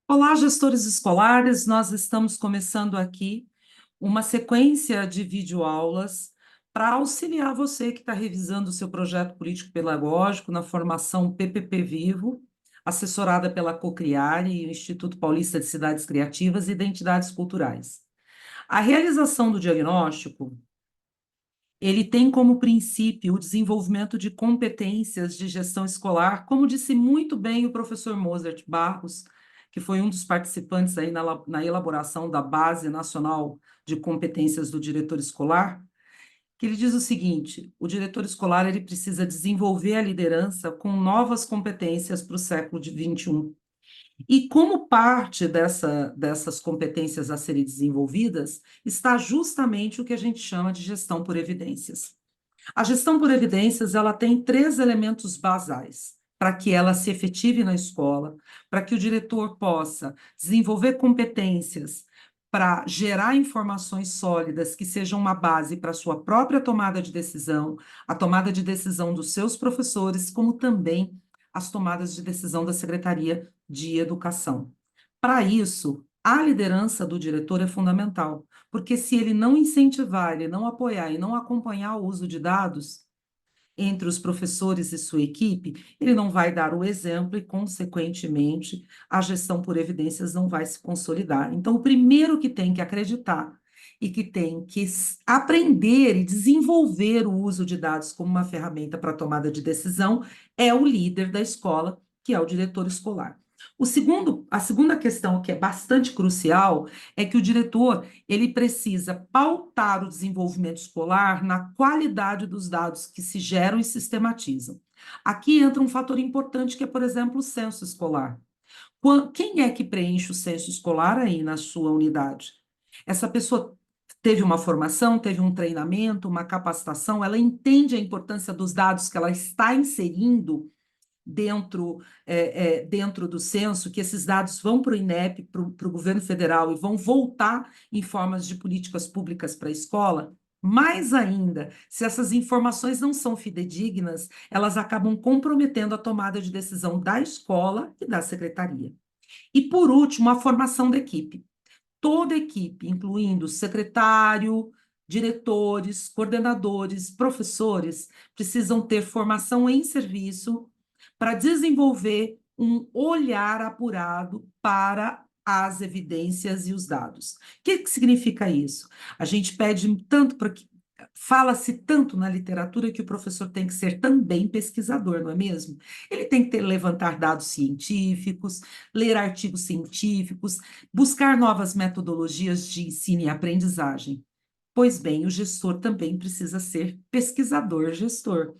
Olá, gestores escolares. Nós estamos começando aqui uma sequência de videoaulas para auxiliar você que está revisando o seu projeto político-pedagógico na formação PPP Vivo, assessorada pela Cocriare e o Instituto Paulista de Cidades Criativas e Identidades Culturais. A realização do diagnóstico, ele tem como princípio o desenvolvimento de competências de gestão escolar, como disse muito bem o professor Mozart Barros, que foi um dos participantes aí na elaboração da Base Nacional de Competências do Diretor Escolar, que ele diz o seguinte: o diretor escolar ele precisa desenvolver a liderança com novas competências para o século de 21. E como parte dessas competências a serem desenvolvidas, está justamente o que a gente chama de gestão por evidências. A gestão por evidências, ela tem três elementos basais para que ela se efetive na escola, para que o diretor possa desenvolver competências para gerar informações sólidas que sejam uma base para a sua própria tomada de decisão, a tomada de decisão dos seus professores, como também as tomadas de decisão da Secretaria de Educação. Para isso, a liderança do diretor é fundamental, porque se ele não incentivar, ele não apoiar e não acompanhar o uso de dados entre os professores e sua equipe, ele não vai dar o exemplo e, consequentemente, a gestão por evidências não vai se consolidar. Então, o primeiro que tem que acreditar e que tem que aprender e desenvolver o uso de dados como uma ferramenta para tomada de decisão é o líder da escola, que é o diretor escolar. A segunda questão, que é bastante crucial, é que o diretor ele precisa pautar o desenvolvimento escolar na qualidade dos dados que se geram e sistematizam. Aqui entra um fator importante que é, por exemplo, o censo escolar. Quem é que preenche o censo escolar aí na sua unidade? Essa pessoa teve uma formação, teve um treinamento, uma capacitação, ela entende a importância dos dados que ela está inserindo dentro do censo, que esses dados vão para o INEP, para o governo federal, e vão voltar em formas de políticas públicas para a escola. Mais ainda, se essas informações não são fidedignas, elas acabam comprometendo a tomada de decisão da escola e da secretaria. E, por último, a formação da equipe. Toda a equipe, incluindo secretário, diretores, coordenadores, professores, precisam ter formação em serviço para desenvolver um olhar apurado para as evidências e os dados. O que significa isso? A gente pede tanto para que fala-se tanto na literatura que o professor tem que ser também pesquisador, não é mesmo? Ele tem que levantar dados científicos, ler artigos científicos, buscar novas metodologias de ensino e aprendizagem. Pois bem, o gestor também precisa ser pesquisador-gestor,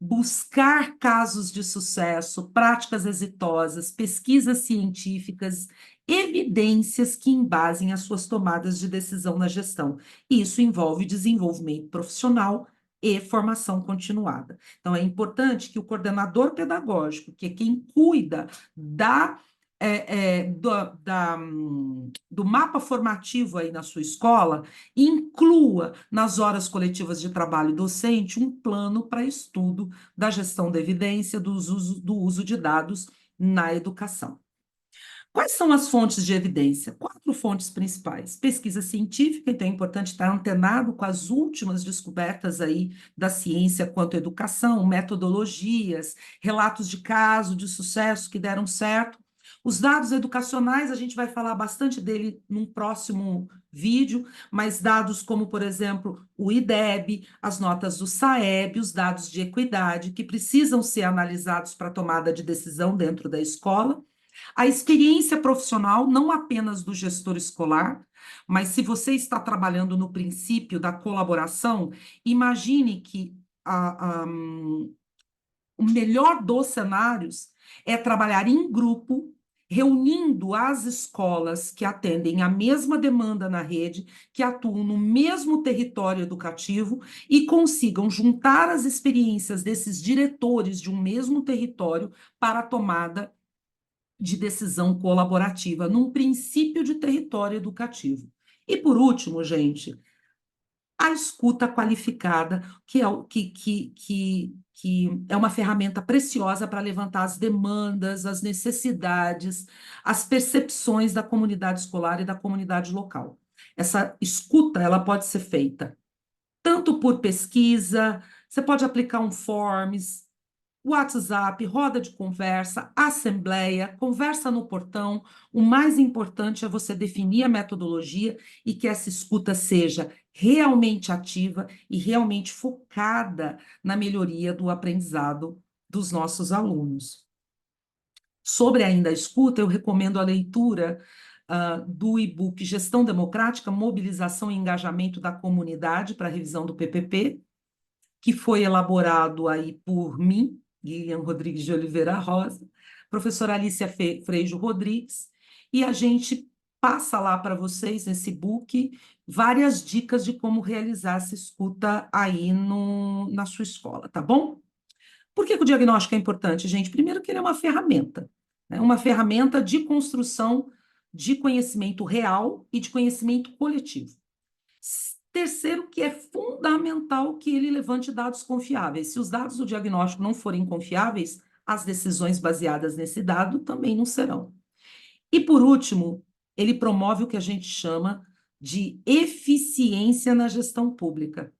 buscar casos de sucesso, práticas exitosas, pesquisas científicas, evidências que embasem as suas tomadas de decisão na gestão. Isso envolve desenvolvimento profissional e formação continuada. Então, é importante que o coordenador pedagógico, que é quem cuida do mapa formativo aí na sua escola, inclua nas horas coletivas de trabalho docente um plano para estudo da gestão da evidência do uso de dados na educação. Quais são as fontes de evidência? Quatro fontes principais. Pesquisa científica, então é importante estar antenado com as últimas descobertas aí da ciência quanto à educação, metodologias, relatos de caso, de sucesso que deram certo. Os dados educacionais, a gente vai falar bastante dele num próximo vídeo, mas dados como, por exemplo, o IDEB, as notas do SAEB, os dados de equidade, que precisam ser analisados para tomada de decisão dentro da escola. A experiência profissional, não apenas do gestor escolar, mas se você está trabalhando no princípio da colaboração, imagine que o melhor dos cenários é trabalhar em grupo, reunindo as escolas que atendem a mesma demanda na rede, que atuam no mesmo território educativo e consigam juntar as experiências desses diretores de um mesmo território para a tomada de decisão colaborativa, num princípio de território educativo. E por último, gente, A escuta qualificada, que é, que é uma ferramenta preciosa para levantar as demandas, as necessidades, as percepções da comunidade escolar e da comunidade local. Essa escuta, ela pode ser feita tanto por pesquisa, você pode aplicar um Forms, WhatsApp, roda de conversa, assembleia, conversa no portão. O mais importante é você definir a metodologia e que essa escuta seja realmente ativa e realmente focada na melhoria do aprendizado dos nossos alunos. Sobre ainda a escuta, eu recomendo a leitura do e-book Gestão Democrática, Mobilização e Engajamento da Comunidade para a revisão do PPP, que foi elaborado aí por mim, Guilherme Rodrigues de Oliveira Rosa, professora Alicia Freixo Rodrigues, e a gente passa lá para vocês, nesse book, várias dicas de como realizar essa escuta aí na sua escola, tá bom? Por que que o diagnóstico é importante, gente? Primeiro que ele é uma ferramenta, né? Uma ferramenta de construção de conhecimento real e de conhecimento coletivo. Terceiro, que é fundamental que ele levante dados confiáveis. Se os dados do diagnóstico não forem confiáveis, as decisões baseadas nesse dado também não serão. E, por último, ele promove o que a gente chama de eficiência na gestão pública.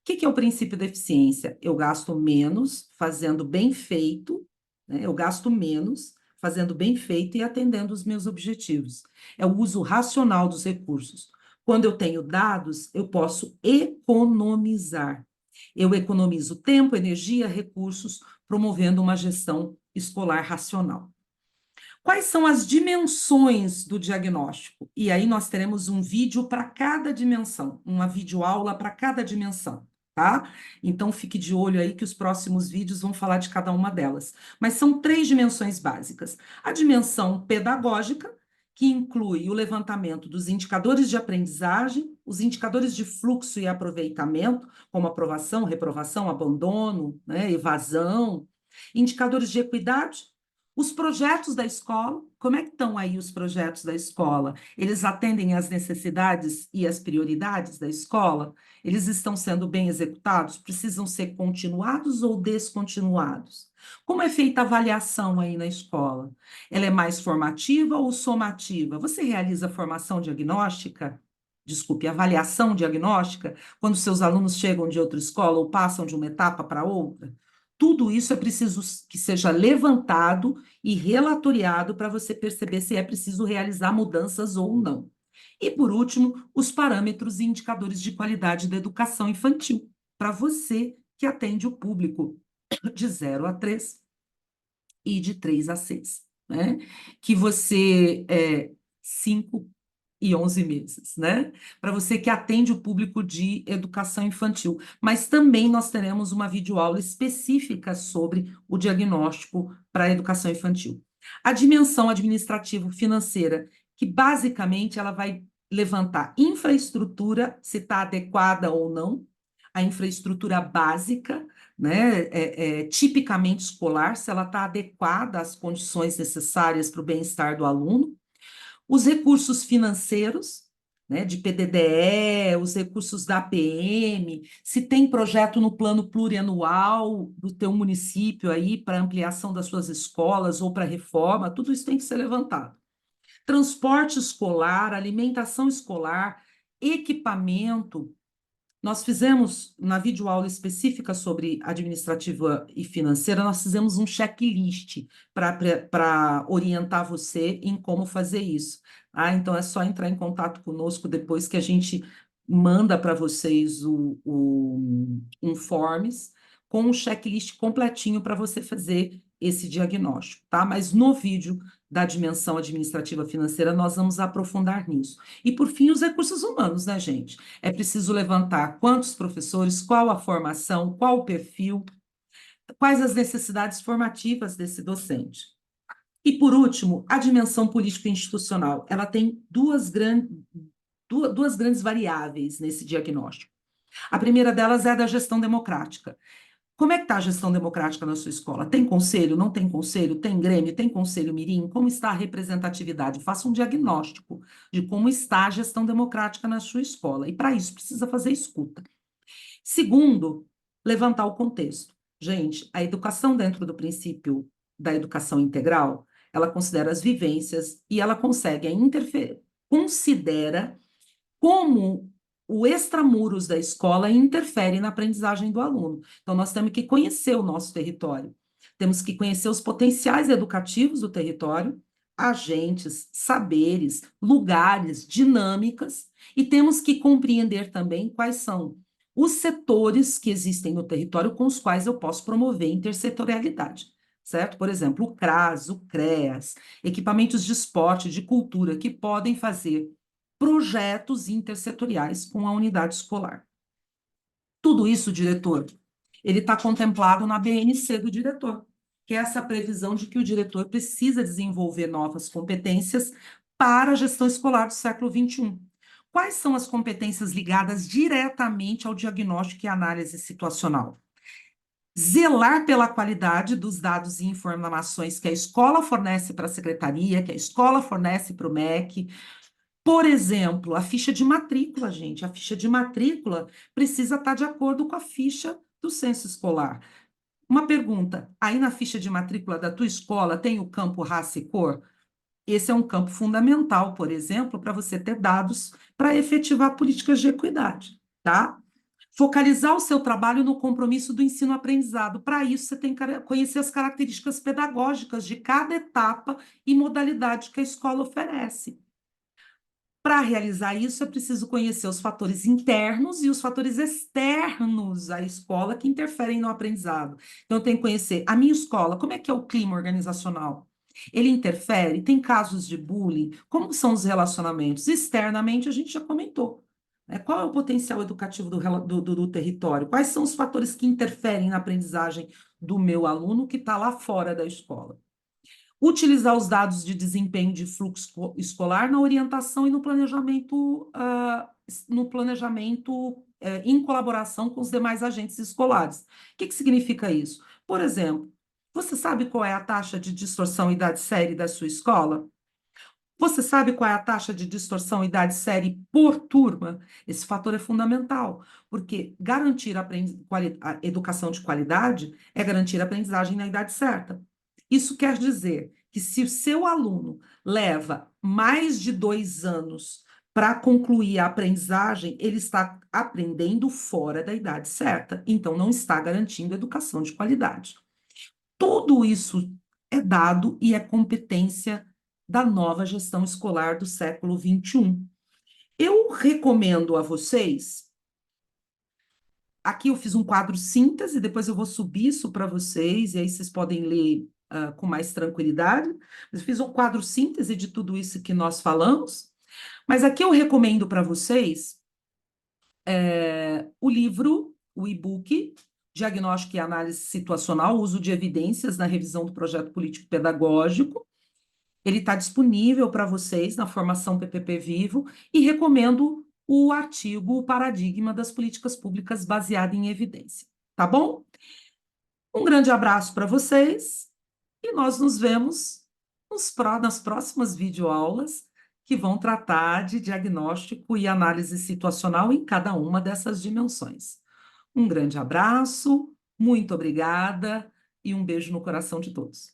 O que é o princípio da eficiência? Eu gasto menos fazendo bem feito, né? Eu gasto menos fazendo bem feito e atendendo os meus objetivos. É o uso racional dos recursos. Quando eu tenho dados, eu posso economizar. Eu economizo tempo, energia, recursos, promovendo uma gestão escolar racional. Quais são as dimensões do diagnóstico? E aí nós teremos um vídeo para cada dimensão, uma videoaula para cada dimensão, tá? Então fique de olho aí que os próximos vídeos vão falar de cada uma delas. Mas são três dimensões básicas. A dimensão pedagógica, que inclui o levantamento dos indicadores de aprendizagem, os indicadores de fluxo e aproveitamento, como aprovação, reprovação, abandono, né, evasão, indicadores de equidade, os projetos da escola, como é que estão aí os projetos da escola? Eles atendem às necessidades e às prioridades da escola? Eles estão sendo bem executados? Precisam ser continuados ou descontinuados? Como é feita a avaliação aí na escola? Ela é mais formativa ou somativa? Você realiza formação diagnóstica? Desculpe, avaliação diagnóstica, quando seus alunos chegam de outra escola ou passam de uma etapa para outra? Tudo isso é preciso que seja levantado e relatoriado para você perceber se é preciso realizar mudanças ou não. E, por último, os parâmetros e indicadores de qualidade da educação infantil, para você que atende o público de 0 a 3 e de 3 a 6, né? Que você 5 e 11 meses, né? Para você que atende o público de educação infantil. Mas também nós teremos uma videoaula específica sobre o diagnóstico para a educação infantil. A dimensão administrativo-financeira, que basicamente ela vai levantar infraestrutura, se está adequada ou não, a infraestrutura básica, né, tipicamente escolar, se ela está adequada às condições necessárias para o bem-estar do aluno, os recursos financeiros, né, de PDDE, os recursos da APM, se tem projeto no plano plurianual do teu município aí para ampliação das suas escolas ou para reforma, tudo isso tem que ser levantado. Transporte escolar, alimentação escolar, equipamento. Nós fizemos, na videoaula específica sobre administrativa e financeira, nós fizemos um checklist para orientar você em como fazer isso. Então, é só entrar em contato conosco depois que a gente manda para vocês um Forms com um checklist completinho para você fazer esse diagnóstico, tá? Mas no vídeo da dimensão administrativa financeira, nós vamos aprofundar nisso. E, por fim, os recursos humanos, né, gente? É preciso levantar quantos professores, qual a formação, qual o perfil, quais as necessidades formativas desse docente. E, por último, a dimensão político-institucional. Ela tem duas grandes variáveis nesse diagnóstico. A primeira delas é a da gestão democrática. Como é que está a gestão democrática na sua escola? Tem conselho? Não tem conselho? Tem grêmio? Tem conselho mirim? Como está a representatividade? Faça um diagnóstico de como está a gestão democrática na sua escola. E para isso precisa fazer escuta. Segundo, levantar o contexto. Gente, a educação dentro do princípio da educação integral, ela considera as vivências e ela consegue considera como o extramuros da escola interfere na aprendizagem do aluno. Então, nós temos que conhecer o nosso território, temos que conhecer os potenciais educativos do território, agentes, saberes, lugares, dinâmicas, e temos que compreender também quais são os setores que existem no território com os quais eu posso promover intersetorialidade. Certo? Por exemplo, o CRAS, o CREAS, equipamentos de esporte, de cultura, que podem fazer projetos intersetoriais com a unidade escolar. Tudo isso, diretor, ele está contemplado na BNC do diretor, que é essa previsão de que o diretor precisa desenvolver novas competências para a gestão escolar do século XXI. Quais são as competências ligadas diretamente ao diagnóstico e análise situacional? Zelar pela qualidade dos dados e informações que a escola fornece para a secretaria, que a escola fornece para o MEC. Por exemplo, a ficha de matrícula, gente. A ficha de matrícula precisa estar de acordo com a ficha do censo escolar. Uma pergunta: aí na ficha de matrícula da tua escola tem o campo raça e cor? Esse é um campo fundamental, por exemplo, para você ter dados para efetivar políticas de equidade, tá? Focalizar o seu trabalho no compromisso do ensino-aprendizado. Para isso, você tem que conhecer as características pedagógicas de cada etapa e modalidade que a escola oferece. Para realizar isso, é preciso conhecer os fatores internos e os fatores externos à escola que interferem no aprendizado. Então, eu tenho que conhecer a minha escola, como é que é o clima organizacional? Ele interfere? Tem casos de bullying? Como são os relacionamentos? Externamente, a gente já comentou. Né? Qual é o potencial educativo do território? Quais são os fatores que interferem na aprendizagem do meu aluno que está lá fora da escola? Utilizar os dados de desempenho de fluxo escolar na orientação e no planejamento em colaboração com os demais agentes escolares. O que significa isso? Por exemplo, você sabe qual é a taxa de distorção idade série da sua escola? Você sabe qual é a taxa de distorção idade série por turma? Esse fator é fundamental, porque garantir a educação de qualidade é garantir a aprendizagem na idade certa. Isso quer dizer que se o seu aluno leva mais de 2 anos para concluir a aprendizagem, ele está aprendendo fora da idade certa, então não está garantindo educação de qualidade. Tudo isso é dado e é competência da nova gestão escolar do século XXI. Eu recomendo a vocês, aqui eu fiz um quadro síntese, depois eu vou subir isso para vocês, e aí vocês podem ler com mais tranquilidade. Eu fiz um quadro síntese de tudo isso que nós falamos, mas aqui eu recomendo para vocês o livro, o e-book, Diagnóstico e Análise Situacional, Uso de Evidências na Revisão do Projeto Político Pedagógico. Ele está disponível para vocês na formação PPP Vivo e recomendo o artigo O Paradigma das Políticas Públicas baseado em evidência. Tá bom? Um grande abraço para vocês e nós nos vemos nas próximas videoaulas que vão tratar de diagnóstico e análise situacional em cada uma dessas dimensões. Um grande abraço, muito obrigada e um beijo no coração de todos.